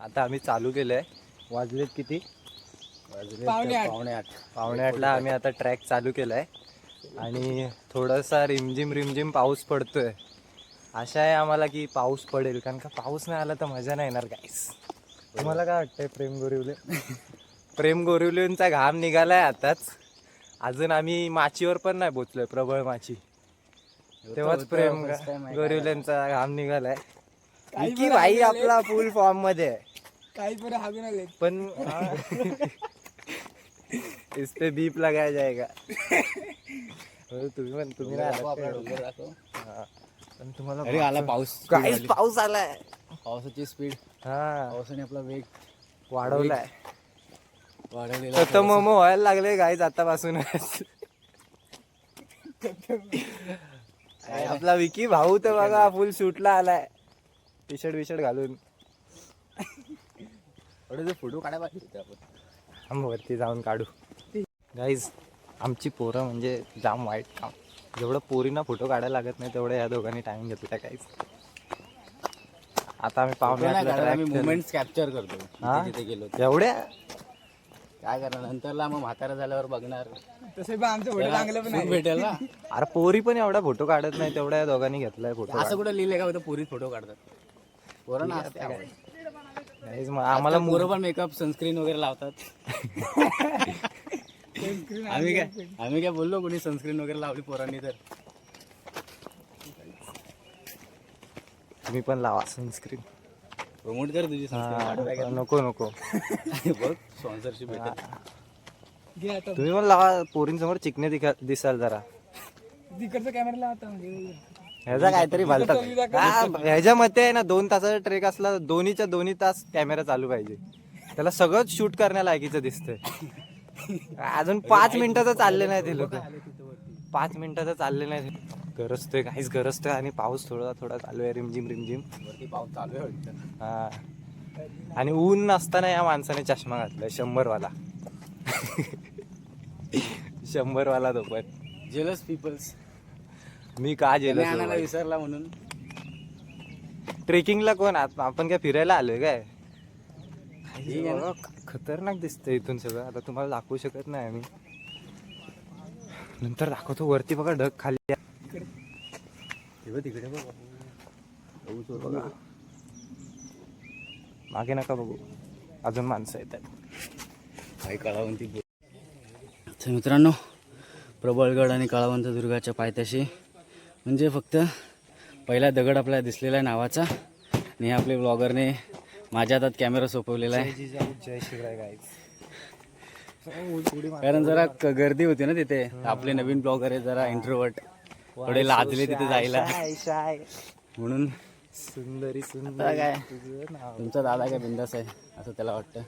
आता आम्ही चालू केलंय. वाजलेत किती? वाजलेत पावणे आठला आम्ही आता ट्रॅक चालू केलाय आणि थोडासा रिमझिम पाऊस पडतोय. आशा आहे आम्हाला की पाऊस पडेल, कारण का पाऊस नाही आला तर मजा नाही येणार गाईस. तुम्हाला काय वाटतंय प्रेम गोरिवलेंचा घाम निघालाय आताच. अजून आम्ही माचीवर पण नाही पोचलोय, प्रबळ माची. तेव्हाच प्रेम गोरिवलेंचा घाम निघालाय. की भाई आपला फुल फॉर्म मध्ये आहे. काही पण हागून आले पण इस पे बीप लगाया जाएगा. तुम्ही पण तुम्हाला अरे आला पाऊस. पाऊस आलाय. पावसाची स्पीड, हा पावसाने आपला वेग वाढवलाय. वाढवलेला. तर मोमो व्हायला लागले गाईज आतापासूनच. आपला विकी भाऊ तर बघा फुल शूटला आलाय, टी शर्ट घालून. फोटो काढायला पाहिजे होते आपण. आम्ही वरती जाऊन काढू. गाईज आमची पोरं म्हणजे जाम वाईट काम. जेवढं पोरींना फोटो काढायला लागत नाही तेवढं या दोघांनी टाइम घेतला गाईज. आता आम्ही पाहुणे मुवमेंट्स कॅप्चर करतो तिथे गेलो. एवढ्या काय करणार नंतरला, मग म्हातारा झाल्यावर बघणार. तसे पण आमचं फोटो चांगलं पण आहे भेटेल ना. अरे पोरी पण एवढा फोटो काढत नाही, तेवढ्या या दोघांनी घेतलाय फोटो. असं कुठं लिहिलंय का पोरीत फोटो काढतात? पोरांना आम्हाला पोरं पण मेकअप सनस्क्रीन वगैरे लावतात. आम्ही काय बोललो कोणी सनस्क्रीन वगैरे लावली पोरांनी तर? तुम्ही पण लावा सनस्क्रीन. प्रमोट कर तुझी सनस्क्रीन. नको बघ स्पॉन्सरशिप भेटेल. तुम्ही पण लावा, पोरींसमोर चिकने दिसाल जरा. तिकडचा कॅमेरा लावता म्हणजे ह्याचा काहीतरी भलतात. ह्याच्या मते आहे ना 2 तासाचा ट्रेक असला दोन्हीच्या 2 तास कॅमेरा चालू पाहिजे. त्याला सगळंच शूट करण्याला लायकीचं दिसतंय. अजून 5 मिनिटाचं चालले नाही ते लोक. 5 मिनिटाचं चालले नाही. गरजतोय काहीच गरजतोय आणि पाऊस थोडा चालू आहे. रिमझिम वरती पाऊस चालू आहे. हा, आणि ऊन नसताना या माणसाने चष्मा घातलाय 100 वाला. 100 वाला तो पण. Jealous people's. मी का जेलस आणायला विसरला म्हणून. ट्रेकिंगला कोण? आपण काय फिरायला आलोय काय? खतरनाक दिसतंय इथून सगळं. आता तुम्हाला दाखवू शकत नाही आम्ही, नंतर दाखवतो. वरती बघा ढग खाली. तिकडे बघा मागे नका बघू, अजून माणसं येतात. काही काळावंती. तर मित्रांनो, प्रबळगड आणि काळावंत दुर्गाच्या पायथ्याशी म्हणजे फक्त पहिला दगड आपल्याला दिसलेला आहे नावाचा. आणि आपले ब्लॉगरने माझ्या हातात कॅमेरा सोपवलेला आहे. जय शिवराय गाईज. कारण जरा गर्दी होती ना तिथे. आपले नवीन ब्लॉगर आहे, जरा इंट्रोवर्ट, थोडे लाजले तिथे जायला म्हणून. सुंदरी काय तुमचा दादा काय बिंदास आहे असं त्याला वाटतं.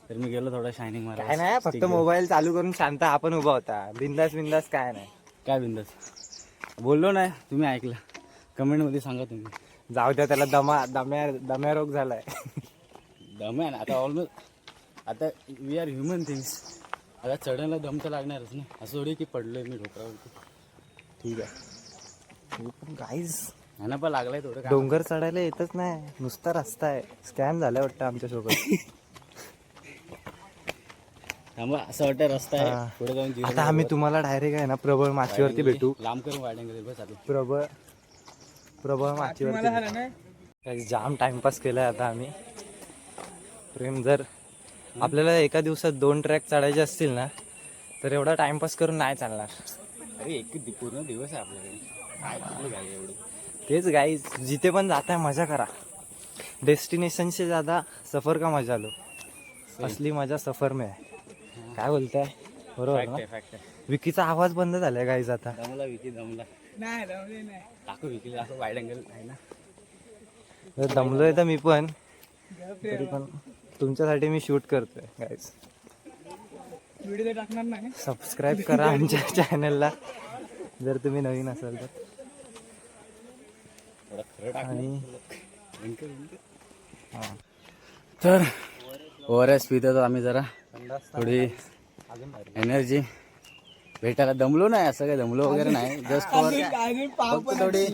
तर मी गेलो थोडा शायनिंग मारा. काय नाही, फक्त मोबाईल चालू करून शांत आपण उभा होता. बिंदास काय नाही. काय बिंदास बोललो नाही, तुम्ही ऐकलं. कमेंट मध्ये सांगा तुम्ही. जाऊ द्या, त्याला दम्या रोग झालाय. दम्या आता ऑलमोस्ट. आता वी आर ह्युमन थिंग्स. आता चढायला दम तर लागणारच ना. असं थोडी की पडलोय मी ढोकरावरती. ठीक आहे गाईज, ह्यानं पण लागलाय थोडं. डोंगर चढायला येतच नाही, नुसता रस्ता आहे. स्कॅम झालाय वाटतं आमच्यासोबत. थांबा, असं वाटतं रस्ता आहे पुढे जाऊन. आता आम्ही तुम्हाला डायरेक्ट आहे ना प्रबळ माचीवरती भेटू. लांब करून वाढेल बस. आता प्रबळ माचीवरती जाम टाइमपास केलाय आता आम्ही. प्रेम, जर आपल्याला एका दिवसात 2 ट्रॅक चढायचे असतील ना तर एवढा टाइमपास करून नाही चालणार. अरे एक पूर्ण दिवस आहे आपल्याकडे. काय कुठली गाडी एवढी. तेच गाईज, जिथे पण जाताय मजा करा. डेस्टिनेशन से ज्यादा सफर का मजा लो. असली मजा सफर में आहे. काय बोलताय बरोबर ना? विकीचा आवाज बंद झालाय गाईज आता. दमला विकी दमला. नाही दमले नाही. टाकू विकीला असं वाईड अँगल आहे ना. तर दमलोय तर मी पण, तरी पण तुमच्यासाठी मी शूट करतोय गाईज. व्हिडिओ तर टाकणार नाही. सबस्क्राईब करा आमच्या चॅनलला जर तुम्ही नवीन असाल तर. थोडा खरं टाक. आणि तर ORS पितो तर आम्ही जरा थोडी एनर्जी भेटायला दमलो नाही, असं काही दमलो वगैरे नाही. जस्ट अजून पाव पण थोडी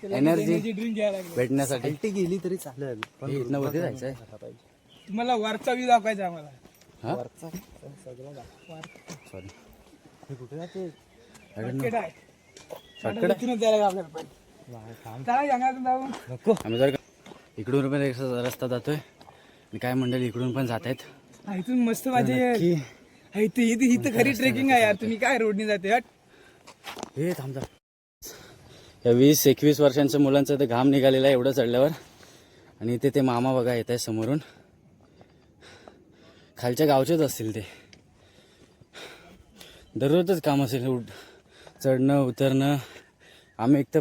एनर्जी ड्रिंक घ्यायला लागले. भेटण्यासाठी. ती गेली तरी चालेल, पण हे इथनं वरती जायचंय. तुम्हाला वरचा व्ह्यू दाखवायचा आम्हाला. हा वरचा सगळं सॉरी हे कुठे जाते? Market आहे. शॉर्टकट इथूनच जायला लागलं आपल्याला. चला जंगलातून जाऊ. नको. आम्ही जर इकडून पण एक रस्ता जातोय आणि काय मंडळी इकडून पण जात आहेत. हा, इथून मस्त माझे इथं खरी ट्रेकिंग आहे यार. तुम्ही काय रोडनी जाते हट. हे थांबता. या 20-21 वर्षांच्या मुलांचं ते घाम निघालेला आहे एवढं चढल्यावर. आणि इथे ते मामा बघा येत आहे समोरून. खालच्या गावचेच असतील ते. दररोजच काम असेल चढणं उतरणं. आम्ही एक तर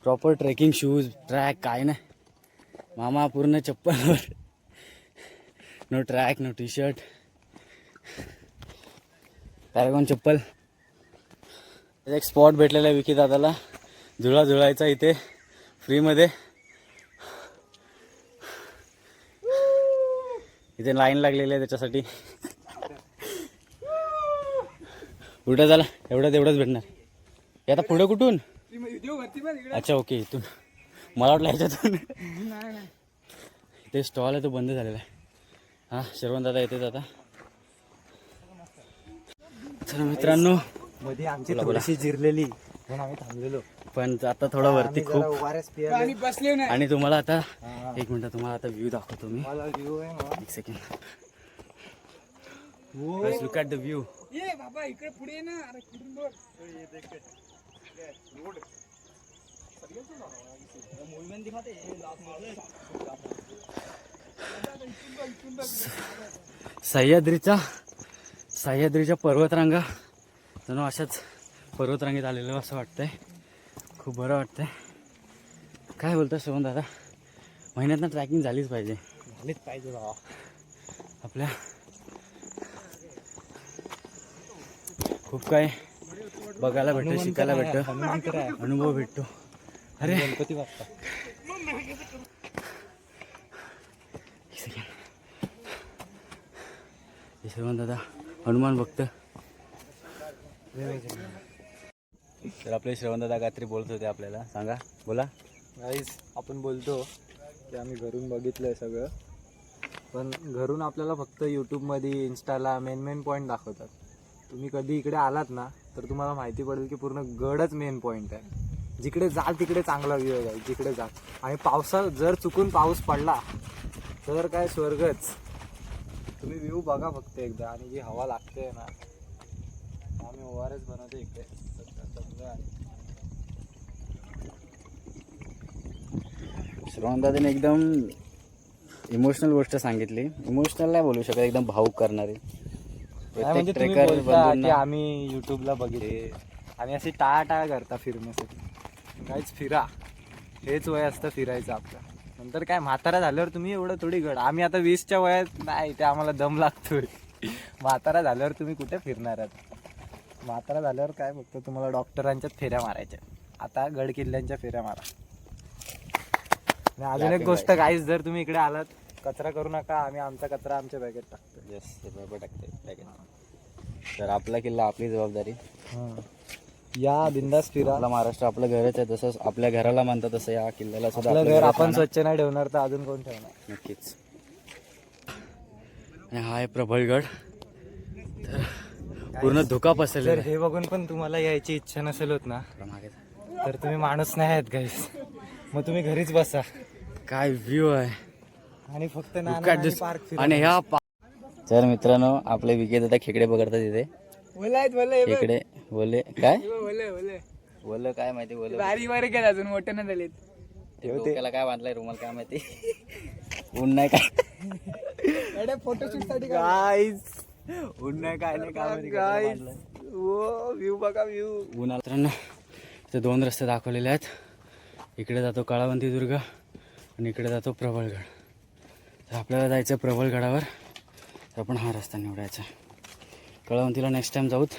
प्रॉपर ट्रेकिंग शूज ट्रॅक काय नाही. मामा पूर्ण चप्पलवर. No track no T shirt. Paragon चप्पल. एक स्पॉट भेटलेला आहे विकी दादाला झुळायचा इथे फ्रीमध्ये. इथे लाईन लागलेली आहे त्याच्यासाठी. कुठं झाला तेवढंच भेटणार. हे आता पुढे कुठून? अच्छा ओके इथून. मला वाटलं ह्याच्यातून. इथे स्टॉल आहे तो बंद झालेला आहे. हा श्रवण दादा येतेच आता. चला मित्रांनो मध्ये आमची थोडीशी जिरलेली म्हणून आम्ही थांबलेलो, पण आता थोडं वरती खूप. आणि बसले नाही. आणि तुम्हाला आता एक मिनिट तुम्हाला आता व्ह्यू दाखवतो मी. एक second. Look at the view. ये बाबा इकडे पुढे ये ना. अरे कुठून बोल. सह्याद्रीच्या पर्वतरांगा जणू अशाच पर्वतरांगेत आलेलो असं वाटतंय. खूप बरं वाटतंय. काय बोलतो श्रवण दादा? महिन्यातनं ट्रॅकिंग झालीच पाहिजे बाबा. आपल्या. खूप काय बघायला भेटतं, शिकायला भेटतं, अनुभव भेटतो. अरे गणपती बाप्पा. श्रवण दादा हनुमान भक्त. तर आपले श्रवण दादा काहीतरी बोलत होते आपल्याला. सांगा बोला. गाईज आपण बोलतो की आम्ही घरून बघितलंय सगळं, पण घरून आपल्याला फक्त यूट्यूबमध्ये इंस्टाला मेन पॉईंट दाखवतात. तुम्ही कधी इकडे आलात ना तर तुम्हाला माहिती पडेल की पूर्ण गडच मेन पॉईंट आहे. जिकडे जाल तिकडे चांगला व्ह्यू आहे, जिकडे जाल. आणि पावसात जर चुकून पाऊस पडला तर काय स्वर्गच. तुम्ही व्ह्यू बघा फक्त एकदा. आणि जी हवा लागते ना, आम्ही ORS बनवतो इकडे. श्रवण दादाने एकदम इमोशनल गोष्ट सांगितली. इमोशनल नाही बोलू शकत, एकदम भावूक करणारी. म्हणजे तुम्ही बोलता की आम्ही युट्यूबला बघितले आणि अशी टाळाटाळ करता फिरण्यासाठी. काहीच फिरा, हेच वय असतं फिरायचं आपलं. नंतर काय म्हातारा झाल्यावर तुम्ही एवढं थोडी गड. आम्ही आता 20च्या वयात नाही, ते आम्हाला दम लागतोय. म्हातारा झाल्यावर तुम्ही कुठे फिरणार आहात? म्हातारा झाल्यावर काय फक्त तुम्हाला डॉक्टरांच्याच फेऱ्या मारायच्या. आता गड किल्ल्यांच्या फेऱ्या मारा. आणि अजून एक गोष्ट गाईज, जर तुम्ही इकडे आलात कचरा करू नका. आम्ही आमचा कचरा आमच्या बॅगेत टाकतो. येस बरोबर टाकते बॅगेत. तर आपला किल्ला आपली जबाबदारी. या बिंदास फिरा. आपला महाराष्ट्र आपलं घरच आहे. जसं आपल्या घराला मानतात तसं या किल्ल्याला सुद्धा आपलं घर आपण स्वच्छ नाही ठेवणार तर अजून कोण ठेवणार? नक्कीच. आणि हा आहे प्रबळगड. तर पूर्ण धुका पसरलेला जर हे बघून पण तुम्हाला यायची इच्छा नसेल होत ना आहे. तर तुम्ही माणूस नाही आहेत गाईस. मग तुम्ही घरीच बसा. काय व्ह्यू आहे. आणि फक्त पार्क. आणि ह्या तर मित्रांनो आपले विकेत आता खेकडे पकडतात इथे. खेकडे बोले काय बोल काय माहिती बोल. बारीक बारीक आहेत अजून, मोठे नाही झालेत. डोक्याला काय बांधलाय रुमाल काय माहिती. ऊन नाही काय. फोटोशूट साठी गाईस ऊन नाही काय नाही गाईस व्ह्यू बघा व्ह्यू. मित्रांनो इथे 2 रस्ते दाखवलेले आहेत. इकडे जातो काळावंती दुर्ग आणि इकडे जातो प्रबळगड. तर आपल्याला जायचं प्रबळगडावर, तर आपण हा रस्ता निवडायचा. काळावंतीला नेक्स्ट टाइम जाऊत,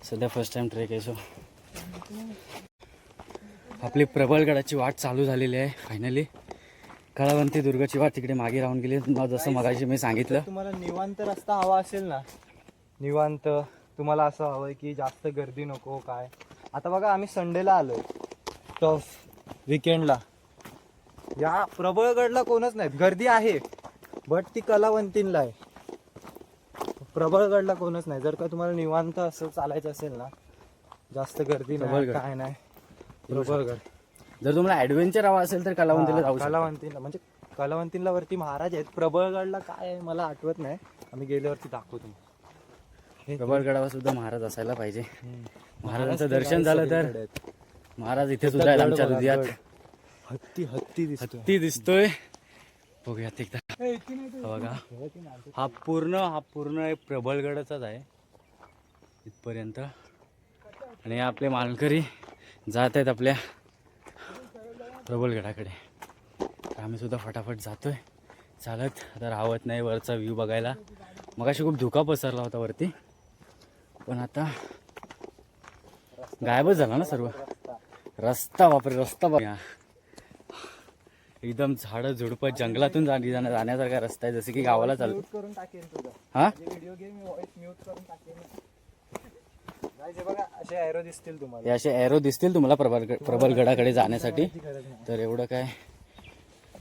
सध्या फर्स्ट टाइम ट्रेक आहे. सो आपली प्रबळगडाची वाट चालू झालेली आहे फायनली. काळावंती दुर्गाची वाट तिकडे मागे राहून गेली. जसं मगाशी मी सांगितलं, तुम्हाला निवांत रस्ता हवा असेल ना, निवांत तुम्हाला असं हवंय की जास्त गर्दी नको काय. आता बघा आम्ही संडेला आलोय, टफ विकेंडला. या प्रबळगडला कोणच नाहीत, गर्दी आहे बट ती कलावंतींला आहे. प्रबळगडला कोणच नाही. जर का तुम्हाला निवांत असं चालायचं असेल ना, जास्त गर्दी नाही प्रबळगड. काय नाही, प्रबळगड. जर तुम्हाला ॲडव्हेंचर हवा असेल तर कालावंतीला जाऊ शकता. कलावंतीला म्हणजे कलावंतीला वरती महाराज आहेत. प्रबळगडला काय आहे मला आठवत नाही, आम्ही गेल्यावरती दाखवतो. प्रबळगडावर सुद्धा महाराज असायला पाहिजे. महाराजांचं दर्शन झालं तर महाराज इथे सुद्धा आहेत आमच्या हृदयात. हत्ती दिसतो. ती दिसतोय, बघूयात एकदा. बघा हा पूर्ण एक प्रबळगडाचाच आहे इथपर्यंत. आणि आपले मालकरी जात आहेत आपल्या प्रबळगडाकडे. तर आम्ही सुद्धा फटाफट जातोय चालत. आता राहत नाही वरचा व्ह्यू बघायला. मगाशी खूप धुका पसरला होता वरती, पण आता गायबच झाला ना सर्व. रस्ता बापरे, रस्ता बघा एकदम झाडं झुडपं जंगलातून जाण्यासारखा रस्ता आहे, जसं की गावाला चालतो. करून टाकेन तुझा हा व्हिडिओ गेम मी व्हॉइस म्यूट करून टाकेन. गाइस हे बघा असे एरो दिसतील तुम्हाला. हे असे एरो दिसतील तुम्हाला प्रबळगडाकडे जाण्यासाठी. तर एवढं काय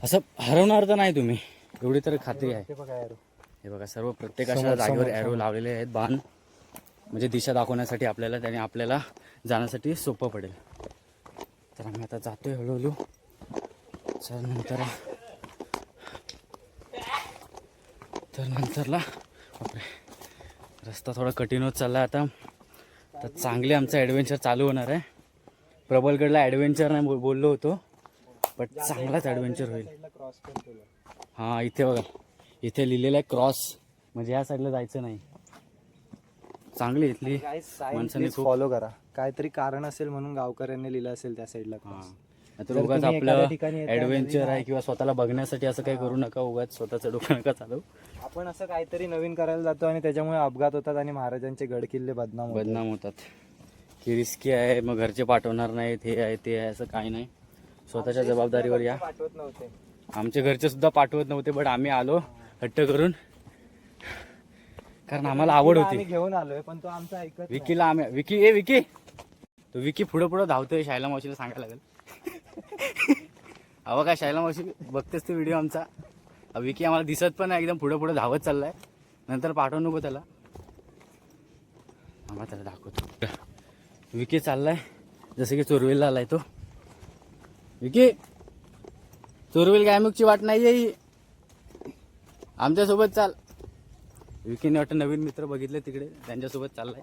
असं हरवणार तर नाही तुम्ही, एवढी तर खात्री आहे. ते बघा एरो. हे बघा सर्व प्रत्येकाच्या जागेवर एरो लावलेले आहेत, बाण, म्हणजे दिशा दाखवण्यासाठी आपल्याला, त्याने आपल्याला जाण्यासाठी सोपं पडेल. तर आम्ही आता जातोय हळूहळू. चल नंतरला बापरे रस्ता थोडा कठीण होत चालला आता. तर चांगले आमचं ॲडव्हेंचर चालू होणार आहे. प्रबळगडला ॲडव्हेंचर नाही बोललो होतो, बट चांगलाच ॲडव्हेंचर होईल. क्रॉस पण केलं. हां इथे बघा, इथे लिहिलेलं आहे क्रॉस, म्हणजे या साईडला जायचं नाही. चांगली इथली माणसांनी खूप फॉलो करा. काहीतरी कारण असेल म्हणून गावकऱ्यांनी लिहिलं असेल त्या साईडला. तर उगाच आपलं ॲडव्हेंचर आहे किंवा स्वतःला बघण्यासाठी असं काही करू नका. उगाच स्वतःचं डोकं नका चालू. आपण असं काहीतरी नवीन करायला जातो आणि त्याच्यामुळे अपघात होतात आणि महाराजांचे गड किल्ले बदनाम होतात. की रिस्की आहे, मग घरचे पाठवणार नाहीत, हे आहे ते आहे, असं काही नाही. स्वतःच्या जबाबदारीवर या. पाठवत नव्हते. आमचे घरचे सुद्धा पाठवत नव्हते, बट आम्ही आलो हट्ट करून, कारण आम्हाला आवड होती. घेऊन आलोय पण तो आमचा ऐकत. विकीला आम्ही विकी तो विकी पुढे धावतोय. शायला मावशीला सांगायला लागेल. अहो काय शायला मावशी बघतेस ते व्हिडिओ आमचा. विकी आम्हाला दिसत पण नाही, एकदम पुढे धावत चाललाय. नंतर पाठवू नको त्याला, आम्हाला त्याला दाखवतो. विकी चाललाय जसं की चोरवेलला आलाय तो. विकी चोरवेल गायमुखची वाट नाही आहे, आमच्यासोबत चाल. विकीने वाटतं नवीन मित्र बघितले तिकडे, त्यांच्यासोबत चाललाय.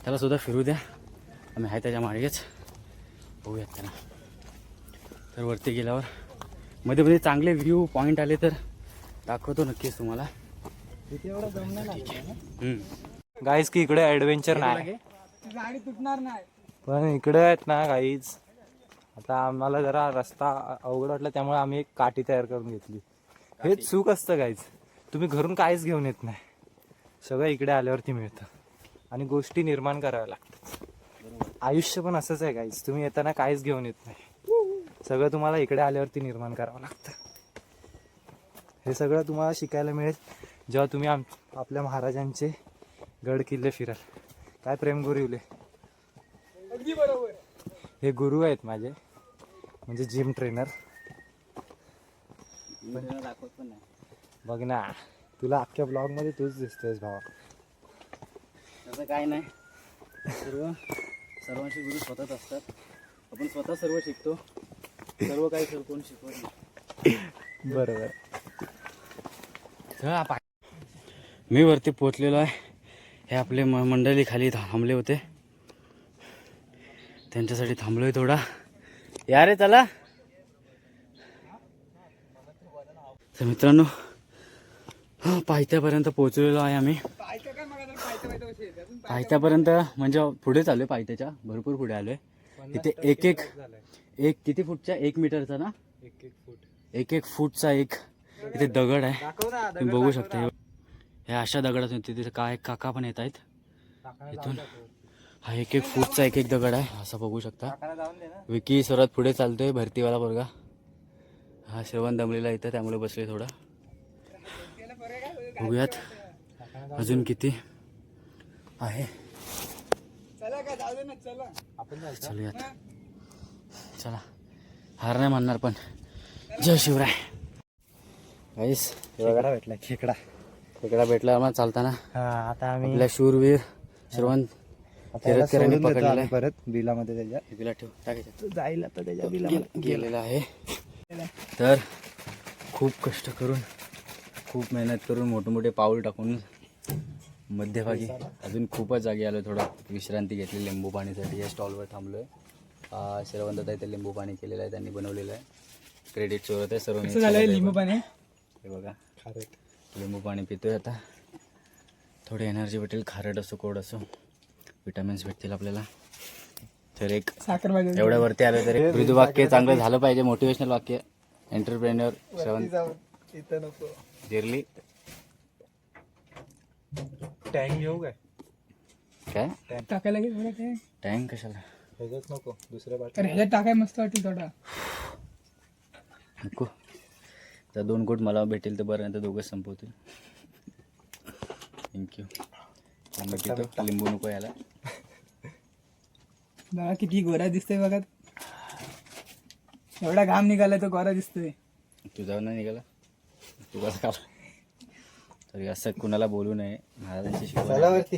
त्याला सुद्धा फिरू द्या, आम्ही आहे त्याच्या मार्गेच. बघूयात त्याला. तर वरती गेल्यावर मध्ये चांगले व्ह्यू पॉईंट आले तर दाखवतो नक्कीच तुम्हाला. गाईज की इकडे ॲडव्हेंचर नाही, गाडी तुटणार नाही. पण इकडे आहेत ना गाईज. आता आम्हाला जरा रस्ता अवघड वाटला, त्यामुळे आम्ही एक काठी तयार करून घेतली. हेच सुख असतं गाईज. तुम्ही घरून काहीच घेऊन येत नाही, सगळं इकडे आल्यावरती मिळतं आणि गोष्टी निर्माण कराव्या लागतात. आयुष्य पण असंच आहे गाईज. तुम्ही येताना काहीच घेऊन येत नाही, सगळं तुम्हाला इकडे आल्यावरती निर्माण करावं लागतं. हे सगळं तुम्हाला शिकायला मिळेल जेव्हा तुम्ही आपल्या महाराजांचे गड किल्ले फिराल. काय प्रेम गुरुवले. अगदी बरोबर. हे गुरु आहेत माझे, म्हणजे जिम ट्रेनर. दाखवत पण नाही. बघ ना, तुला अख्ख्या ब्लॉग मध्ये तूच दिसतोयस भावा. तसं काय नाही, सर्वांशी गुरु स्वतःच असतात. आपण स्वतः सर्व शिकतो, सर्व काही कोण शिकवत नाही. बरोबर. मी वरती पोहोचलेलो आहे. हे आपले मंडळी खाली थांबले होते, त्यांच्यासाठी थांबलोय थोडा. या रे चला. तर मित्रांनो पायथ्यापर्यंत पोहोचलेलो आहे आम्ही. पायथ्या काय मग पायथ्या पायथ्या कशी येते अजून पायथ्यापर्यंत म्हणजे पुढे चालू आहे, पायथ्याच्या भरपूर पुढे आलोय. तिथे एक किती फूटचा 1 मीटरचा ना 1 फूटचा एक इथे दगड आहे. तुम्ही बघू शकता हे अशा दगडातून तिथे काय काका पण येत आहेत इथून. हा 1 फूटचा एक दगड आहे असं बघू शकता. विकी सर्वात पुढे चालतोय, भरतीवाला पोरगा. हा श्रवण दमलेला इथं त्यामुळे बसले थोडा. बघूयात अजून किती आहे. चला काय जाऊ दे ना चला आपण चलूयात चला. हार नाही म्हणणार पण. जय शिवराय. गाईस खेकडा भेटला खेकडा. खेकडा भेटला आम्हाला चालताना. आता आम्ही आपल्या शूरवीर श्रवण किरतकरांनी पकडलेला आहे. परत बिलामध्ये त्याच्या बिला ठेव टाकायचं. जाईल आता त्याच्या गेलेला आहे. तर खूप कष्ट करून खूप मेहनत करून मोठे पाऊल टाकून मध्यभागी अजून खूपच जागी आलो. थोडा विश्रांती घेतली लिंबू पाणीसाठी. या स्टॉलवर थांबलोय. श्रवण दादा इथे लिंबू पाणी केलेलं आहे, त्यांनी बनवलेलं आहे. क्रेडिट चोरत आहे सर्व. कसं झालंय लिंबू पाणी. हे बघा लिंबू पाणी पितोय आता. थोडी एनर्जी भेटेल, खारट असो गोड असो विटामिन्स भेटतील आपल्याला. तर एक साखर पाहिजे एवढ्या वरती आलं तरी मृदू वाक्य चांगलं झालं पाहिजे. मोटिवेशनल वाक्य. एंटरप्रेन्युअर श्रवण इथं नको. जिरली टँक घेऊ काय टाकायला लागेल थोडं काय. टँक कशाला ह्याच्यात नको दुसऱ्या तर ह्याच्यात टाकाय मस्त वाटेल थोडा. नको. तर 2 कोट मला भेटेल तर बरं, नाही तर दोघंच संपवतील. थँक्यू. लिंबू नको याला. बघा किती गोरा दिसतोय बघा. एवढा घाम निघाला तो गोरा दिसतोय. तुझा नाही निघाला तू कसं खाला. तरी असं कुणाला बोलू नये. महाराजांची शिकवण. चलावरती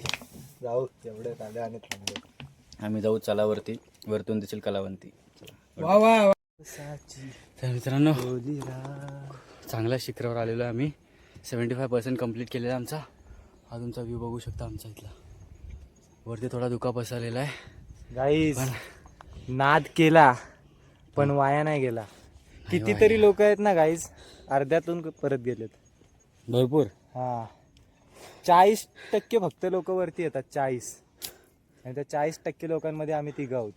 जाऊ एवढे आले आणि थांबलो. आम्ही जाऊ चलावरती. वरतून दिसेल कलावंती. वा वा वा. तर मित्रांनो चांगल्या शिखरावर आलेलो आहे आम्ही. 75% कंप्लीट केलेला आमचा. हा तुमचा व्ह्यू बघू शकता आमचा इथला. वरती थोडा धुका पसरलेला आहे. गाईज नाद केला पण वाया नाही गेला. कितीतरी लोक आहेत ना गाईज, अर्ध्यातून परत गेलेत भरपूर. 40% फक्त लोक वरती येतात. 40 आणि त्या 40% लोकांमध्ये आम्ही 3 आहोत.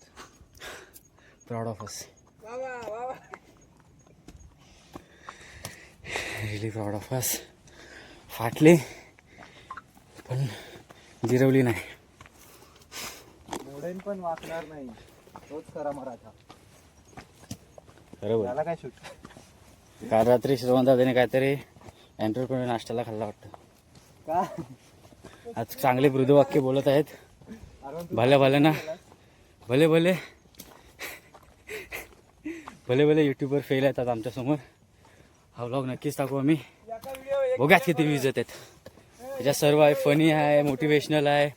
Proud of us. वा वा वा वा. Really proud of us. फाटली पण जिरवली नाही. मोडेन पण वाचणार नाही. तोच खरा मराठा. बरोबर. त्याला काय शूट. काल रात्री श्रवण दादाने काहीतरी एंटरप्रेन्युअर नाश्त्याला खाल्ला वाटतं. का आज चांगले मृदू वाक्य बोलत आहेत. भले भले ना भले भले भले भले यूट्यूबवर फेल येतात आमच्यासमोर. हा व्लॉग नक्कीच टाकू आम्ही. बघाच किती व्ह्यूज येतात. त्याच्यात सर्व आहे. फनी आहे, मोटिवेशनल आहे,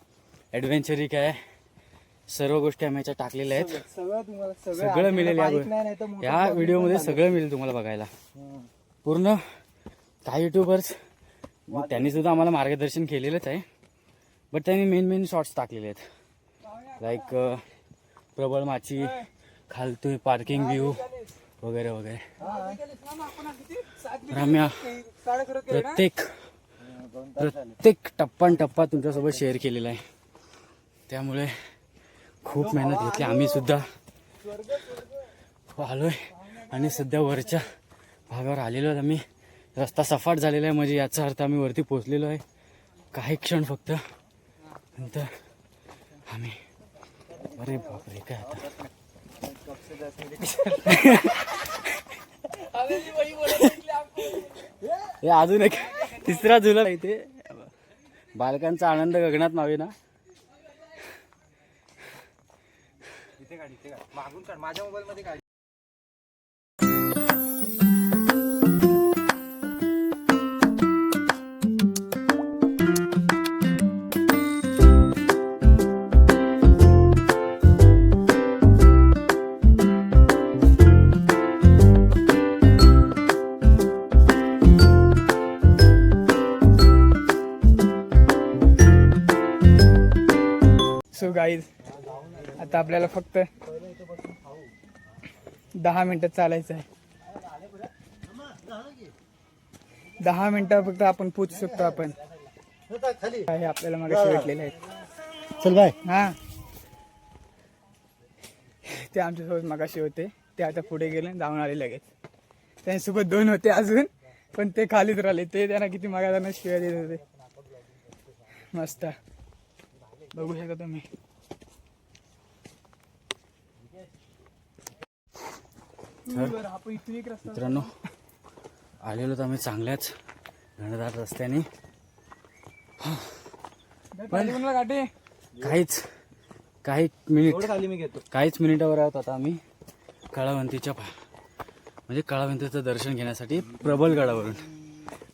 ॲडव्हेंचरिक आहे. सर्व गोष्टी आम्ही याच्यात टाकलेल्या आहेत. सगळं तुम्हाला सगळं मिळेल या व्हिडिओमध्ये. सगळं मिळेल तुम्हाला बघायला पूर्ण. काही युट्यूबर्स त्यांनी सुद्धा आम्हाला मार्गदर्शन केलेलंच आहे, बट त्यांनी मेन शॉर्ट्स टाकलेले आहेत. लाईक प्रबळ माची, खालतोय पार्किंग व्ह्यू वगैरे वगैरे. तर आम्ही प्रत्येक टप्पा तुमच्यासोबत शेअर केलेला आहे. त्यामुळे खूप मेहनत घेतली. आम्ही सुद्धा आलोय आणि सध्या वरच्या भागावर आलेलो आहोत आम्ही. रस्ता सपाट झालेला आहे म्हणजे याचा अर्थ आम्ही वरती पोहोचलेलो आहे. काही क्षण फक्त नंतर आम्ही. अरे बापरे काय आता. हे अजून एक तिसरा झुला इथे. बालकांचा आनंद गगनात मावे ना. मागून काढ माझ्या मोबाईल मध्ये काढ. सो गाईज आता आपल्याला फक्त 10 मिनिटं चालायचं आहे. 10 मिनिटं फक्त आपण पोचू शकतो आपण. काय आपल्याला मागाशी भेटलेले आहेत. चल बाय. हा ते आमच्यासोबत मगाशी होते, ते आता पुढे गेले जाऊन आले लगेच. त्यांच्यासोबत 2 होते अजून, पण ते खालीच राहिले. ते त्यांना किती मागा शिवाय देत होते. मस्त बघू शकता तुम्ही. आपण इथून एक रस्ता मित्रांनो आलेलो तर आम्ही चांगल्याच घनदाट रस्त्याने, गाठी काहीच मिनिटावर आहोत आता आम्ही काळावंतीच्या म्हणजे काळावंतीचं दर्शन घेण्यासाठी प्रबलगडावरून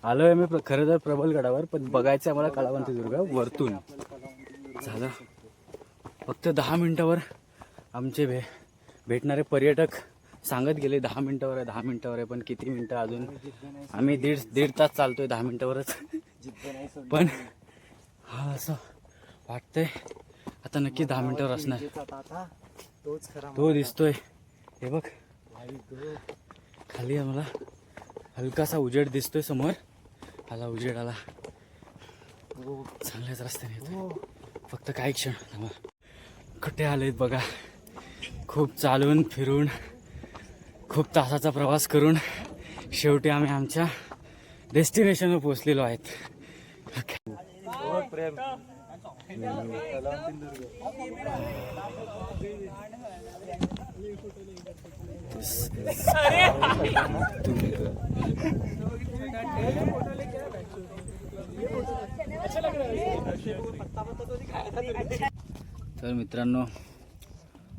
आलोय आम्ही. खरं तर प्रबलगडावर, पण बघायचं आम्हाला काळावंती दुर्ग वरतून. झालं फक्त 10 मिनिटावर आमचे भेटणारे पर्यटक सांगत गेले 10 मिनिटावर आहे, 10 मिनिटावर आहे. पण किती मिनिटं अजून, आम्ही दीड तास चालतोय 10 मिनिटावरच. पण हा असं वाटतंय आता नक्की 10 मिनिटावर असणार. तो दिसतोय हे बघ खाली. आम्हाला हलकासा उजेड दिसतोय समोर. आला उजेड आला. चांगल्याच रस्त्याने येतोय. फक्त काही क्षण थांबा. कुठे आलेत बघा. खूप चालून फिरून खूप तासाचा प्रवास करून शेवटी आम्ही आमच्या डेस्टिनेशनवर पोहोचलेलो आहेत. तर मित्रांनो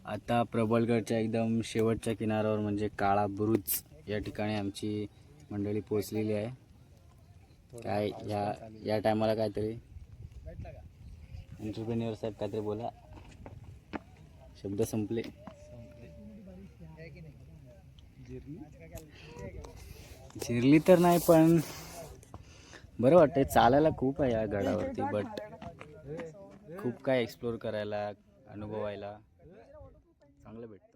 आता प्रबलगडच्या एकदम शेवटच्या किनाऱ्यावर म्हणजे काळा बुरुज या ठिकाणी आमची मंडळी पोहोचलेली आहे. काय या टायमाला काहीतरी एंटरप्रेन्युअर साहेब काहीतरी बोला. शब्द संपले. जिरली तर नाही, पण बरं वाटतंय. चालायला खूप आहे या गडावरती, बट खूप काय एक्सप्लोर करायला, अनुभवायला चांगलं भेटतं.